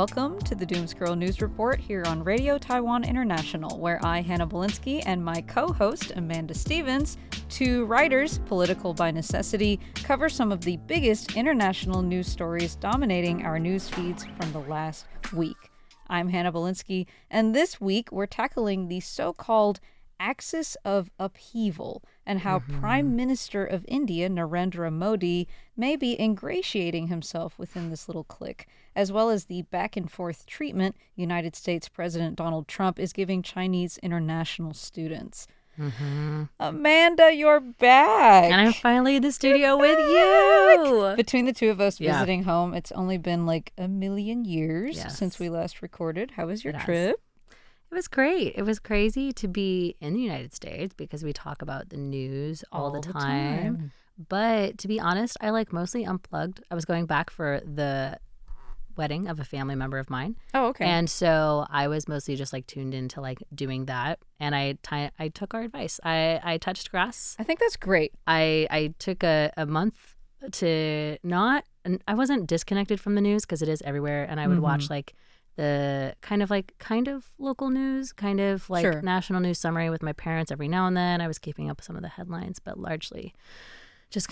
Welcome to the Doomscroll News Report here on Radio Taiwan International, where I, Hanna Bilinski, and my co-host, Amanda Stevens, two writers, political by necessity, cover some of the biggest international news stories dominating our news feeds from the last week. I'm Hanna Bilinski, and this week we're tackling the so-called axis of upheaval and how Prime Minister of India, Narendra Modi, may be ingratiating himself within this little clique, as well as the back-and-forth treatment United States President Donald Trump is giving Chinese international students. Amanda, you're back. And I'm finally in the studio with you. Between the two of us visiting home, it's only been like a million years since we last recorded. How was your trip? It was great. It was crazy to be in the United States because we talk about the news all the time. But to be honest, I mostly unplugged. I was going back for the wedding of a family member of mine. Oh, okay. And so I was mostly just tuned into doing that. And I took our advice. I touched grass. I think that's great. I took a month to not, and I wasn't disconnected from the news because it is everywhere. And I would watch the kind of local news, national news summary with my parents every now and then. I was keeping up with some of the headlines, but largely just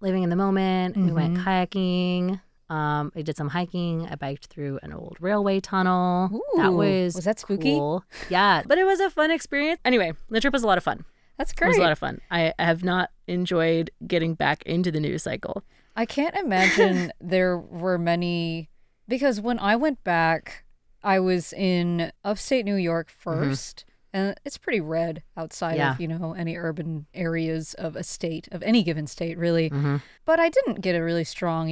living in the moment. We went kayaking. I did some hiking. I biked through an old railway tunnel. Ooh, was that spooky? Cool. Yeah, but it was a fun experience. Anyway, the trip was a lot of fun. That's great. It was a lot of fun. I have not enjoyed getting back into the news cycle. I can't imagine there were many, because when I went back, I was in upstate New York first. And it's pretty red outside of, any urban areas of a state, of any given state, really. But I didn't get a really strong,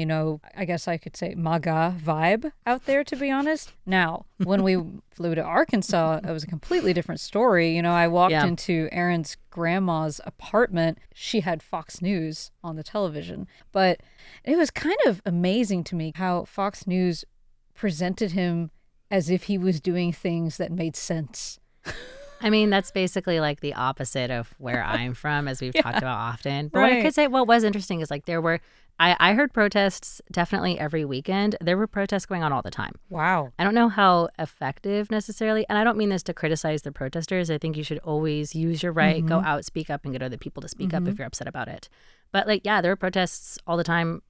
I guess I could say MAGA vibe out there, to be honest. Now, when we flew to Arkansas, it was a completely different story. I walked into Aaron's grandma's apartment. She had Fox News on the television. But it was kind of amazing to me how Fox News presented him as if he was doing things that made sense. I mean, that's basically the opposite of where I'm from, as we've talked about often. But what I could say, what was interesting is there were, I heard protests definitely every weekend. There were protests going on all the time. Wow. I don't know how effective necessarily, and I don't mean this to criticize the protesters. I think you should always use your right, go out, speak up, and get other people to speak up if you're upset about it. But there were protests all the time,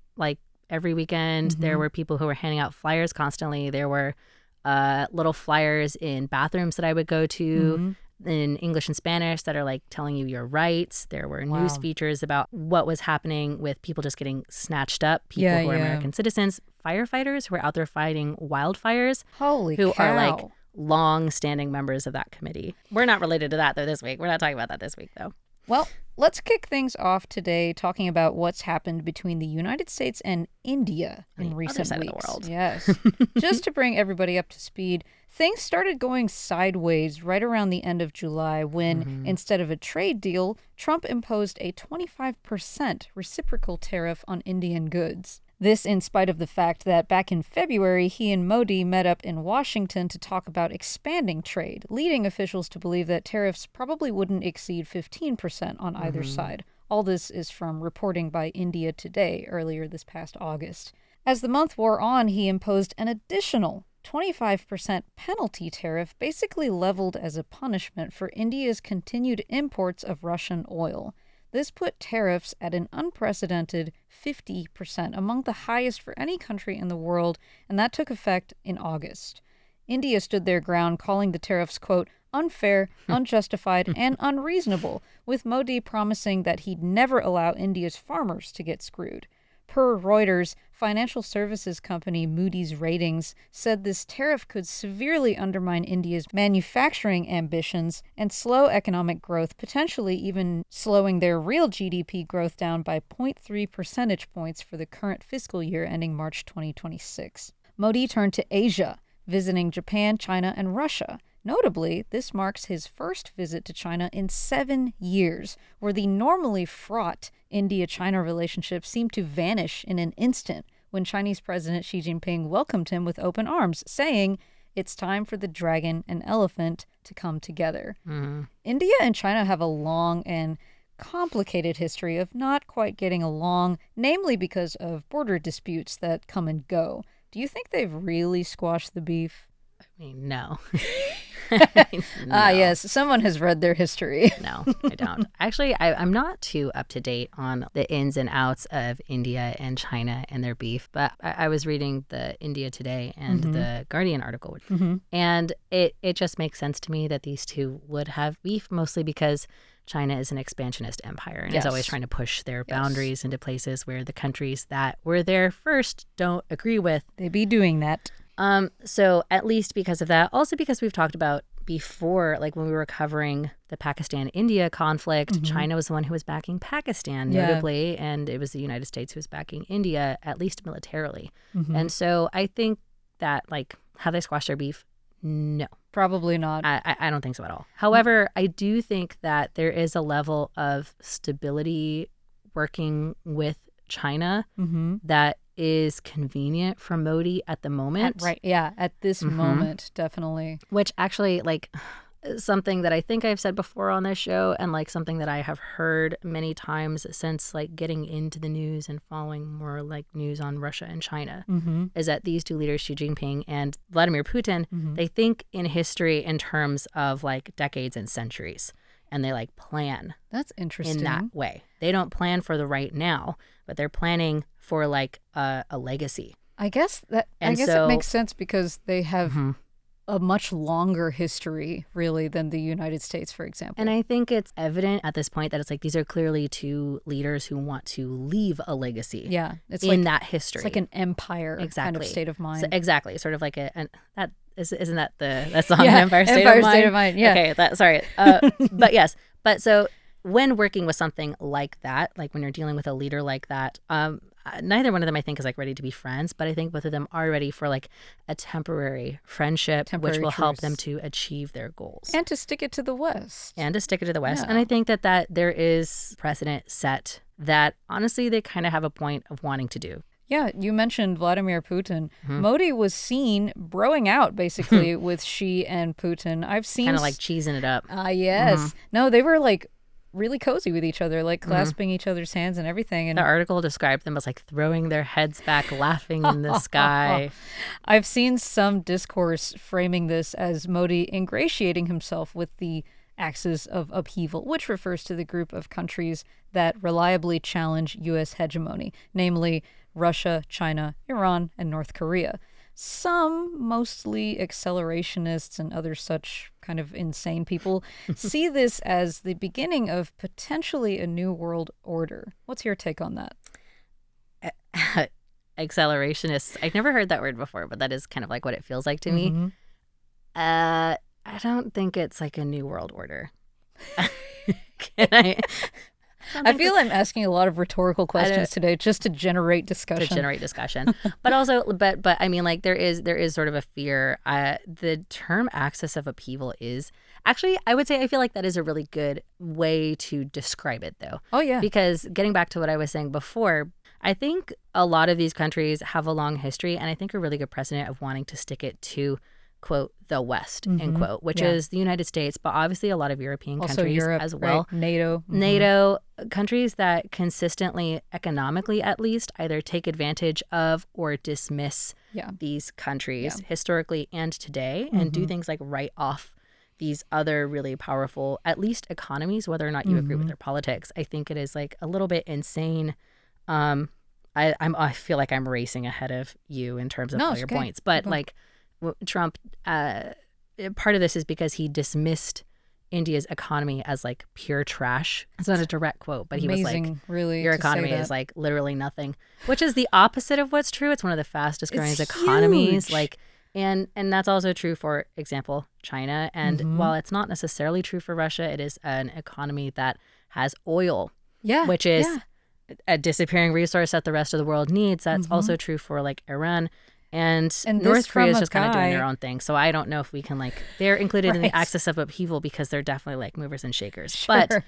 every weekend. There were people who were handing out flyers constantly. There were little flyers in bathrooms that I would go to in English and Spanish that are telling you your rights. There were news features about what was happening with people just getting snatched up, people who are American citizens, firefighters who are out there fighting wildfires. Holy who cow. are long-standing members of that committee. We're not related to that though this week. We're not talking about that this week though. Well, let's kick things off today talking about what's happened between the United States and India in recent other side weeks. Of the world. Yes. Just to bring everybody up to speed, things started going sideways right around the end of July when, instead of a trade deal, Trump imposed a 25% reciprocal tariff on Indian goods. This in spite of the fact that back in February, he and Modi met up in Washington to talk about expanding trade, leading officials to believe that tariffs probably wouldn't exceed 15% on either side. All this is from reporting by India Today earlier this past August. As the month wore on, he imposed an additional 25% penalty tariff, basically leveled as a punishment for India's continued imports of Russian oil. This put tariffs at an unprecedented 50%, among the highest for any country in the world, and that took effect in August. India stood their ground, calling the tariffs, quote, unfair, unjustified, and unreasonable, with Modi promising that he'd never allow India's farmers to get screwed. Per Reuters, financial services company Moody's Ratings said this tariff could severely undermine India's manufacturing ambitions and slow economic growth, potentially even slowing their real GDP growth down by 0.3 percentage points for the current fiscal year ending March 2026. Modi turned to Asia, visiting Japan, China, and Russia. Notably, this marks his first visit to China in 7 years, where the normally fraught India-China relationship seemed to vanish in an instant when Chinese President Xi Jinping welcomed him with open arms, saying, "It's time for the dragon and elephant to come together." India and China have a long and complicated history of not quite getting along, namely because of border disputes that come and go. Do you think they've really squashed the beef? I mean, no. Ah, yes. Someone has read their history. No, I don't. Actually, I'm not too up to date on the ins and outs of India and China and their beef, but I was reading the India Today and the Guardian article, and it just makes sense to me that these two would have beef, mostly because China is an expansionist empire and is always trying to push their boundaries into places where the countries that were there first don't agree with. They be doing that. So at least because of that, also because we've talked about before, like when we were covering the Pakistan-India conflict, China was the one who was backing Pakistan, notably, and it was the United States who was backing India, at least militarily. And so I think that, like, have they squashed their beef? No. Probably not. I don't think so at all. However, I do think that there is a level of stability working with China that is convenient for Modi at the moment. At this moment, definitely. Which actually, like, something that I think I've said before on this show, and like something that I have heard many times since like getting into the news and following more like news on Russia and China, is that these two leaders, Xi Jinping and Vladimir Putin, they think in history in terms of like decades and centuries. And they like plan. That's interesting. In that way. They don't plan for the right now, but they're planning for like a legacy. I guess it makes sense because they have a much longer history, really, than the United States, for example. And I think it's evident at this point that it's like these are clearly two leaders who want to leave a legacy. Yeah, it's in that history. It's like an empire kind of state of mind. So, exactly, sort of like isn't that that song, Empire State of Mind? State of Mind, yeah. Okay, sorry. But yes. But so when working with something like that, like when you're dealing with a leader like that, neither one of them I think is like ready to be friends, but I think both of them are ready for like a temporary friendship, which will help them to achieve their goals. And to stick it to the West. Yeah. Yeah. And I think that there is precedent set that honestly they kind of have a point of wanting to do. Yeah, you mentioned Vladimir Putin. Modi was seen broing out, basically, with Xi and Putin. I've seen... Kind of like cheesing it up. Yes. No, they were, like, really cozy with each other, like clasping each other's hands and everything. And the article described them as, like, throwing their heads back, laughing in the sky. I've seen some discourse framing this as Modi ingratiating himself with the axis of upheaval, which refers to the group of countries that reliably challenge U.S. hegemony, namely Russia, China, Iran, and North Korea. Some, mostly accelerationists and other such kind of insane people, see this as the beginning of potentially a new world order. What's your take on that? Accelerationists. I've never heard that word before, but that is kind of like what it feels like to me. I don't think it's like a new world order. I feel I'm asking a lot of rhetorical questions today just to generate discussion. But also, but I mean, like there is sort of a fear. The term axis of upheaval is actually, I would say, I feel like that is a really good way to describe it, though. Oh yeah. Because getting back to what I was saying before, I think a lot of these countries have a long history, and I think a really good precedent of wanting to stick it to, quote, the West, end quote, which is the United States, but obviously a lot of European countries Europe, as well. Right. NATO. NATO, countries that consistently, economically at least, either take advantage of or dismiss these countries historically and today, and do things like write off these other really powerful, at least economies, whether or not you agree with their politics. I think it is like a little bit insane. I feel like I'm racing ahead of you in terms of all your points, but like Trump, part of this is because he dismissed India's economy as like pure trash. It's not a direct quote, but he was like, really, your economy is like literally nothing, which is the opposite of what's true. It's one of the fastest growing economies. Like, and that's also true, for example, China. And while it's not necessarily true for Russia, it is an economy that has oil, which is a disappearing resource that the rest of the world needs. That's also true for like Iran. And North Korea is just kind of doing their own thing. So I don't know if we can like, they're included in the axis of upheaval because they're definitely like movers and shakers. Sure.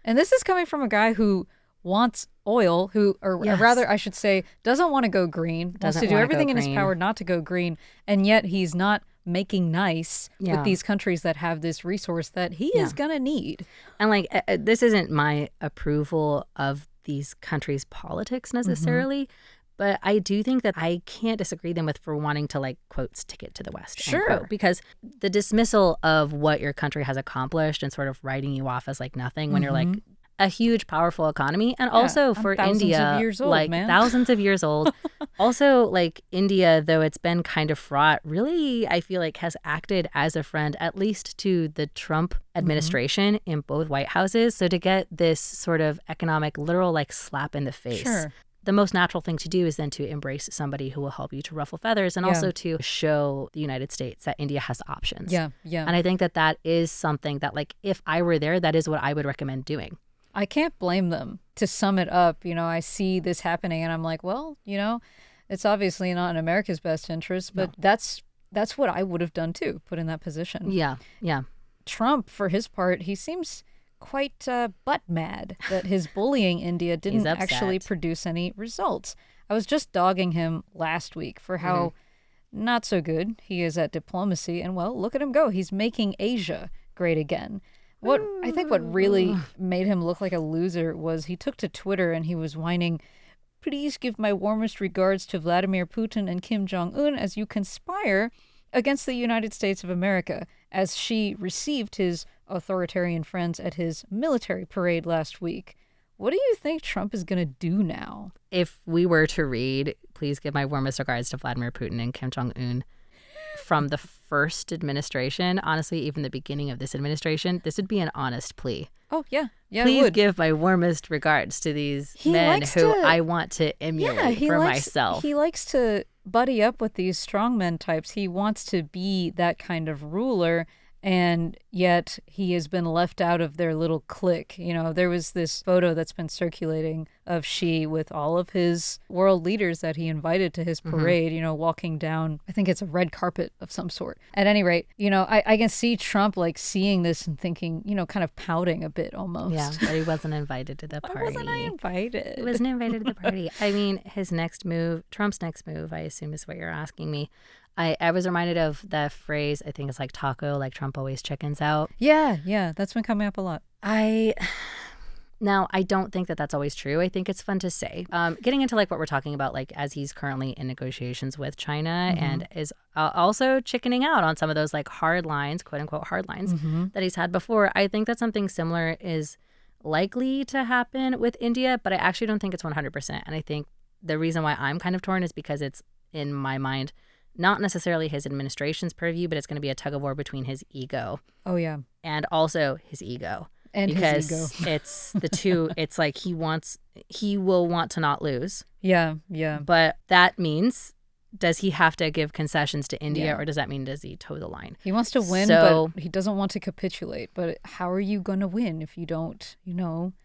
And this is coming from a guy who wants oil, rather I should say, doesn't want to go green, wants to do everything in his power not to go green. And yet he's not making nice with these countries that have this resource that he is going to need. And like, this isn't my approval of these countries' politics necessarily. But I do think that I can't disagree them with for wanting to, like, quotes, take it to the West. Sure. End quote, because the dismissal of what your country has accomplished and sort of writing you off as like nothing when you're like a huge, powerful economy. And also for India, of years old, like man. thousands of years old. Also, like India, though it's been kind of fraught, really, I feel like has acted as a friend, at least to the Trump administration in both White Houses. So to get this sort of economic, literal, like slap in the face. Sure. The most natural thing to do is then to embrace somebody who will help you to ruffle feathers and also to show the United States that India has options. Yeah. And I think that that is something that, like, if I were there, that is what I would recommend doing. I can't blame them. To sum it up, I see this happening and I'm like, well, it's obviously not in America's best interest, but that's what I would have done too, put in that position. Yeah. Trump, for his part, he seems quite butt mad that his bullying India didn't actually produce any results. I was just dogging him last week for how not so good he is at diplomacy, and well, look at him go. He's making Asia great again. I think what really made him look like a loser was he took to Twitter and he was whining, "Please give my warmest regards to Vladimir Putin and Kim Jong-un as you conspire against the United States of America," as she received his authoritarian friends at his military parade last week. What do you think Trump is going to do now? If we were to read, "Please give my warmest regards to Vladimir Putin and Kim Jong-un," from the first administration, honestly, even the beginning of this administration, this would be an honest plea. Oh, yeah. Yeah, Please give my warmest regards to these men who I want to emulate myself. He likes to buddy up with these strongman types. He wants to be that kind of ruler, and yet he has been left out of their little clique. There was this photo that's been circulating of Xi with all of his world leaders that he invited to his parade, walking down, I think it's a red carpet of some sort. At any rate, I can see Trump like seeing this and thinking, kind of pouting a bit almost. Yeah, but he wasn't invited to the party. Why wasn't I invited? He wasn't invited to the party. I mean, Trump's next move, I assume is what you're asking me. I was reminded of the phrase, I think it's like taco, like Trump always chickens out. Yeah, that's been coming up a lot. Now, I don't think that that's always true. I think it's fun to say. Getting into like what we're talking about, like as he's currently in negotiations with China and is also chickening out on some of those like hard lines, quote unquote hard lines that he's had before. I think that something similar is likely to happen with India, but I actually don't think it's 100%. And I think the reason why I'm kind of torn is because it's, in my mind, not necessarily his administration's purview, but it's going to be a tug of war between his ego. Oh, yeah. And also his ego. And because his ego. It's the two. It's like he will want to not lose. Yeah. But that means, does he have to give concessions to India, or does that mean does he toe the line? He wants to win, but he doesn't want to capitulate. But how are you going to win if you don't,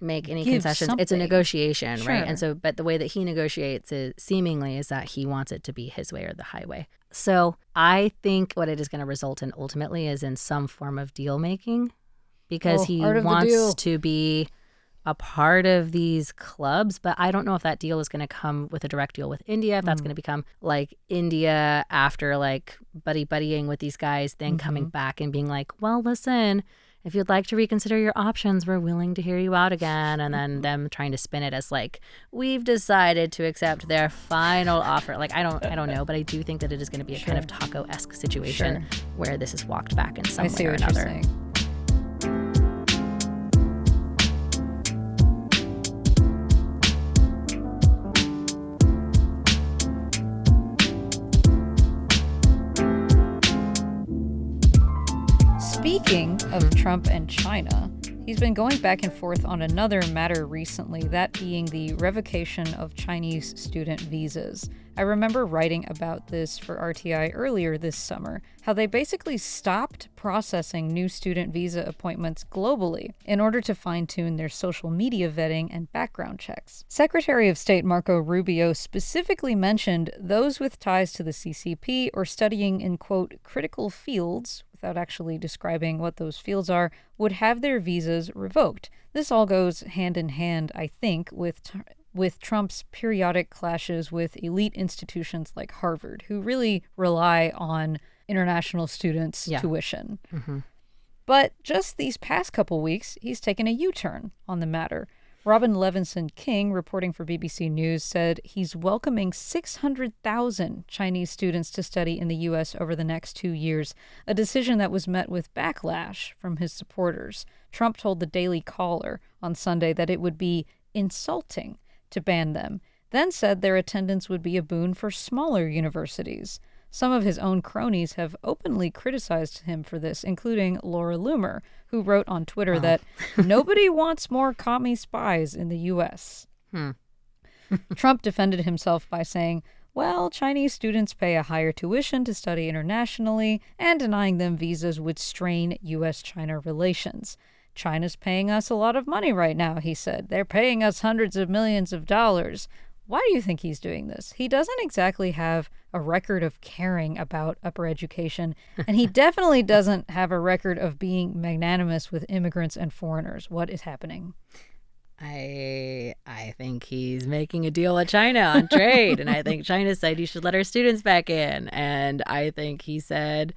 make any concessions? Something. It's a negotiation, Sure. right? And so, but the way that he negotiates is that he wants it to be his way or the highway. So I think what it is going to result in ultimately is in some form of deal making, because he wants to be a part of these clubs. But I don't know if that deal is going to come with a direct deal with India, if that's going to become like India after like buddying with these guys, then coming back and being like, well, listen, if you'd like to reconsider your options, we're willing to hear you out again. And then them trying to spin it as like, we've decided to accept their final offer. Like, I don't know, but I do think that it is going to be a kind of taco-esque situation where this is walked back in some way or another. You're saying. Speaking of Trump and China, he's been going back and forth on another matter recently, that being the revocation of Chinese student visas. I remember writing about this for RTI earlier this summer, how they basically stopped processing new student visa appointments globally in order to fine-tune their social media vetting and background checks. Secretary of State Marco Rubio specifically mentioned those with ties to the CCP or studying in, quote, critical fields, without actually describing what those fields are, would have their visas revoked. This all goes hand in hand, I think, with Trump's periodic clashes with elite institutions like Harvard, who really rely on international students' tuition. But just these past couple weeks, he's taken a U-turn on the matter. Robin Levinson King, reporting for BBC News, said he's welcoming 600,000 Chinese students to study in the U.S. over the next 2 years, a decision that was met with backlash from his supporters. Trump told the Daily Caller on Sunday that it would be insulting to ban them, then said their attendance would be a boon for smaller universities. Some of his own cronies have openly criticized him for this, including Laura Loomer, who wrote on Twitter that nobody wants more commie spies in the U.S. Trump defended himself by saying, well, Chinese students pay a higher tuition to study internationally, and denying them visas would strain U.S.-China relations. China's paying us a lot of money right now, he said. They're paying us hundreds of millions of dollars. Why do you think he's doing this? He doesn't exactly have a record of caring about upper education, and he definitely doesn't have a record of being magnanimous with immigrants and foreigners. What is happening? I think he's making a deal with China on trade, and I think China said you should let our students back in, and I think he said...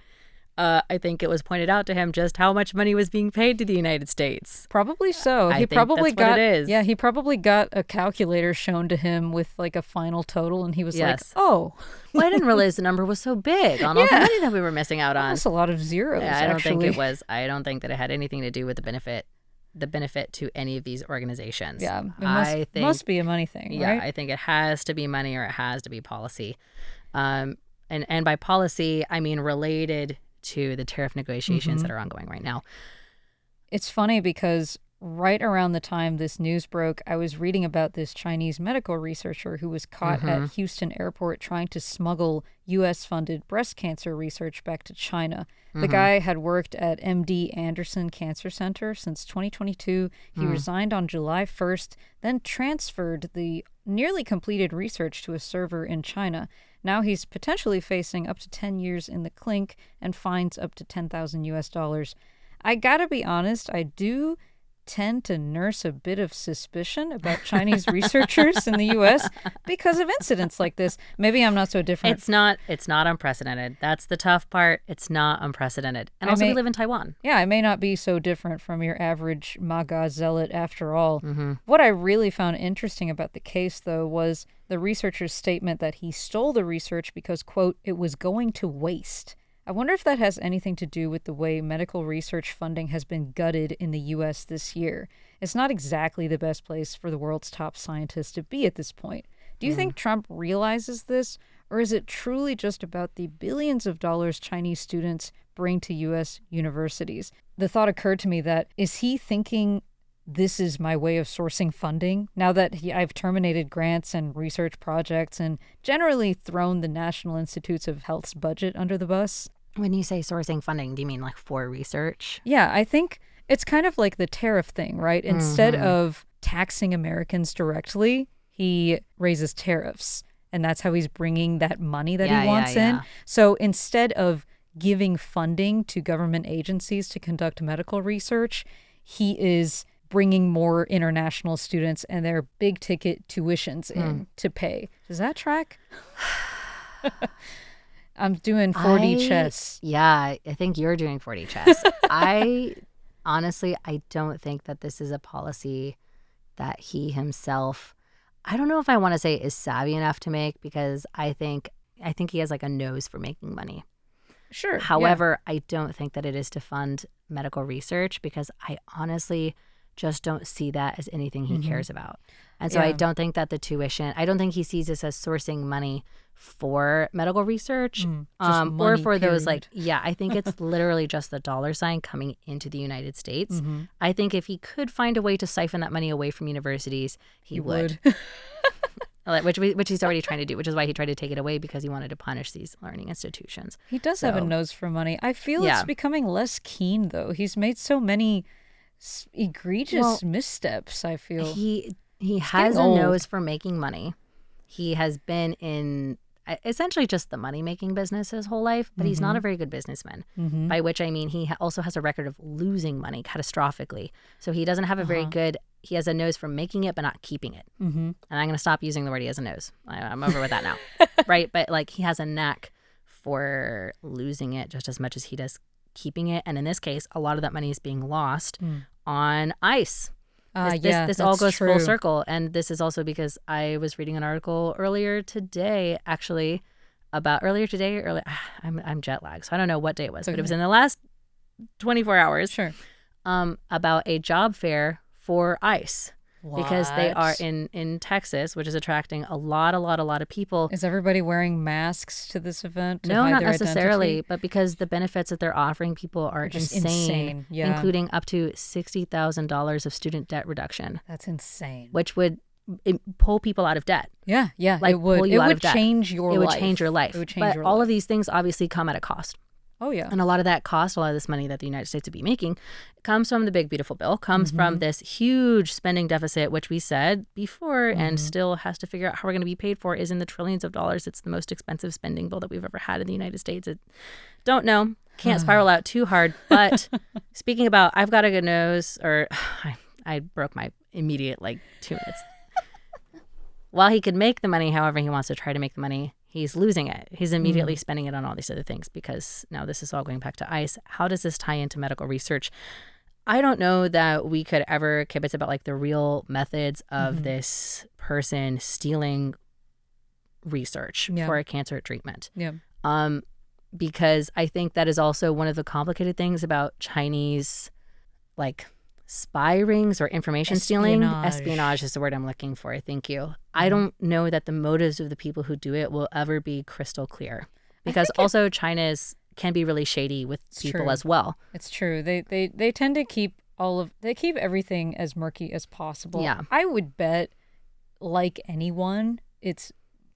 I think it was pointed out to him just how much money was being paid to the United States. Probably so. I think that's what it is. Yeah, he probably got a calculator shown to him with like a final total, and he was like, "Oh, well, I didn't realize the number was so big on all the money that we were missing out on." That's a lot of zeros. Yeah, I don't think actually. it was. I don't think that it had anything to do with the benefit to any of these organizations. Yeah, it must be a money thing. Yeah, right? I think it has to be money or it has to be policy, and by policy I mean related to the tariff negotiations that are ongoing right now. It's funny because right around the time this news broke, I was reading about this Chinese medical researcher who was caught at Houston airport trying to smuggle U.S.-funded breast cancer research back to China. The guy had worked at MD Anderson Cancer Center since 2022. He resigned on July 1st, then transferred the nearly completed research to a server in China. Now he's potentially facing up to 10 years in the clink and fines up to $10,000 US. I gotta be honest, I do tend to nurse a bit of suspicion about Chinese researchers in the U.S. because of incidents like this. Maybe I'm not so different. It's not unprecedented. That's the tough part. It's not unprecedented. And also we live in Taiwan. Yeah, I may not be so different from your average MAGA zealot after all. What I really found interesting about the case, though, was the researcher's statement that he stole the research because, quote, it was going to waste. I wonder if that has anything to do with the way medical research funding has been gutted in the U.S. this year. It's not exactly the best place for the world's top scientists to be at this point. Do you think Trump realizes this, or is it truly just about the billions of dollars Chinese students bring to U.S. universities? The thought occurred to me that, is he thinking this is my way of sourcing funding? Now that I've terminated grants and research projects and generally thrown the National Institutes of Health's budget under the bus. When you say sourcing funding, do you mean like for research? Yeah, I think it's kind of like the tariff thing, right? Instead of taxing Americans directly, he raises tariffs. And that's how he's bringing that money that he wants in. So instead of giving funding to government agencies to conduct medical research, he is bringing more international students and their big ticket tuitions in to pay. Does that track? I'm doing 4D chess. Yeah, I think you're doing 4D chess. I don't think that this is a policy that he himself, I don't know if I want to say is savvy enough to make, because I think he has like a nose for making money. Sure. However, I don't think that it is to fund medical research, because I honestly just don't see that as anything he cares about. And so I don't think that the tuition, I don't think he sees this as sourcing money for medical research or for those I think it's literally just the dollar sign coming into the United States. I think if he could find a way to siphon that money away from universities, he would. Which he's already trying to do, which is why he tried to take it away, because he wanted to punish these learning institutions. He does have a nose for money. I feel it's becoming less keen, though. He's made so many egregious missteps, I feel. He has a nose for making money. He has been in essentially just the money-making business his whole life, but he's not a very good businessman, by which I mean he also has a record of losing money catastrophically. So he doesn't have a very good, he has a nose for making it but not keeping it. And I'm going to stop using the word he has a nose. I'm over with that now. Right? But like he has a knack for losing it just as much as he does keeping it. And in this case, a lot of that money is being lost on ICE. This all that's goes true. full circle. And this is also because I was reading an article earlier today, actually, about I'm jet lagged, so I don't know what day it was, but it was in the last 24 hours. Sure. About a job fair for ICE. Because they are What? in Texas, which is attracting a lot of people. Is everybody wearing masks to this event to No, hide not their necessarily, identity? but because the benefits that they're offering people are Just insane, yeah. including up to $60,000 of student debt reduction, That's insane. which would pull people out of debt. Yeah, Like, it would. pull you It out would of debt. change your It life. would change your life. It would change but your all life. of these things obviously come at a cost. Oh, yeah. And a lot of that cost, a lot of this money that the United States would be making, comes from the big, beautiful bill, comes from this huge spending deficit, which we said before and still has to figure out how we're going to be paid for, is in the trillions of dollars. It's the most expensive spending bill that we've ever had in the United States. Don't know. Can't spiral out too hard. But speaking about, I've got a good nose, or I broke my immediate 2 minutes. While he could make the money however he wants to try to make the money, he's losing it. He's immediately spending it on all these other things because now this is all going back to ICE. How does this tie into medical research? I don't know that we could ever kibitz about the real methods of this person stealing research for a cancer treatment. Yeah. Because I think that is also one of the complicated things about Chinese spy rings or information stealing. Espionage is the word I'm looking for. Thank you. I don't know that the motives of the people who do it will ever be crystal clear, because also China's can be really shady with people as well. It's true. They tend to keep they keep everything as murky as possible. Yeah. I would bet, like anyone, it's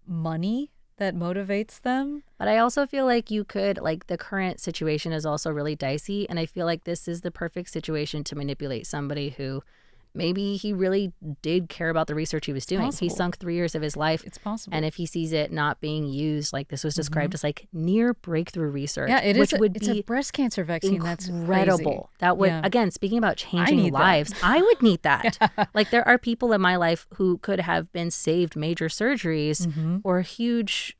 money that motivates them. But I also feel like you could, the current situation is also really dicey. And I feel like this is the perfect situation to manipulate somebody who maybe he really did care about the research he was doing. He sunk 3 years of his life. It's possible. And if he sees it not being used, this was described as near breakthrough research. Yeah, it which is. would It's be a breast cancer vaccine. That's incredible. That would, again, speaking about changing need that. lives, I would need that. There are people in my life who could have been saved major surgeries or huge,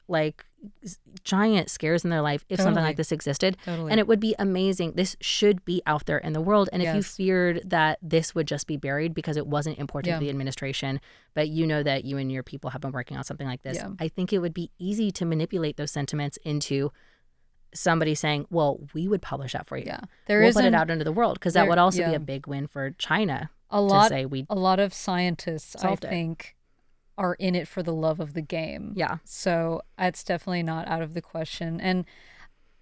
giant scares in their life if something like this existed. And it would be amazing. This should be out there in the world. And if you feared that this would just be buried because it wasn't important to the administration, but you know that you and your people have been working on something like this, I think it would be easy to manipulate those sentiments into somebody saying, well, we would publish that for you. We'll put it out into the world, because that would also be a big win for China. A lot of scientists, I think, are in it for the love of the game. Yeah. So it's definitely not out of the question. And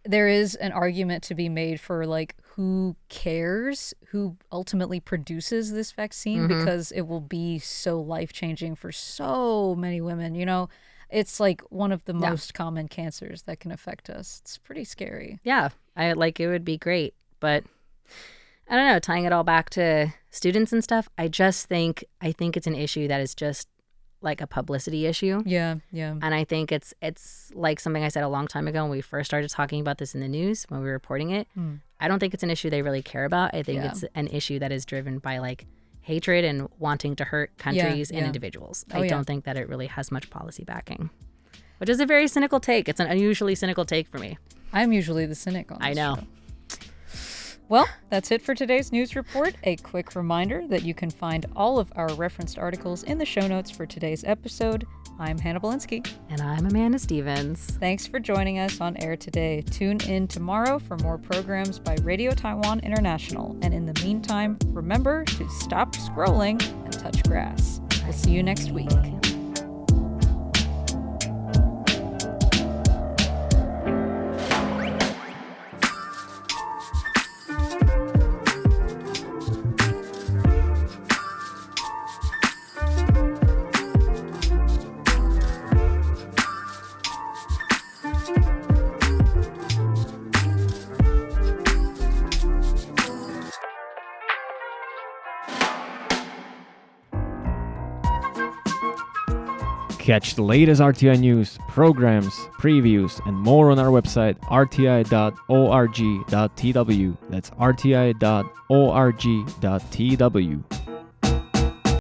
there is an argument to be made for who cares who ultimately produces this vaccine, because it will be so life-changing for so many women. It's one of the most common cancers that can affect us. It's pretty scary. Yeah. It would be great. But I don't know, tying it all back to students and stuff, I think it's an issue that is just a publicity issue. Yeah. And I think it's something I said a long time ago when we first started talking about this in the news, when we were reporting it. I don't think it's an issue they really care about. I think it's an issue that is driven by hatred and wanting to hurt countries and individuals. I don't think that it really has much policy backing, which is a very cynical take. It's an unusually cynical take for me. I'm usually the cynic on this I know. show. Well, that's it for today's news report. A quick reminder that you can find all of our referenced articles in the show notes for today's episode. I'm Hanna Bilinski. And I'm Amanda Stevens. Thanks for joining us on air today. Tune in tomorrow for more programs by Radio Taiwan International. And in the meantime, remember to stop scrolling and touch grass. We'll see you next week. Catch the latest RTI news, programs, previews, and more on our website, rti.org.tw. That's rti.org.tw.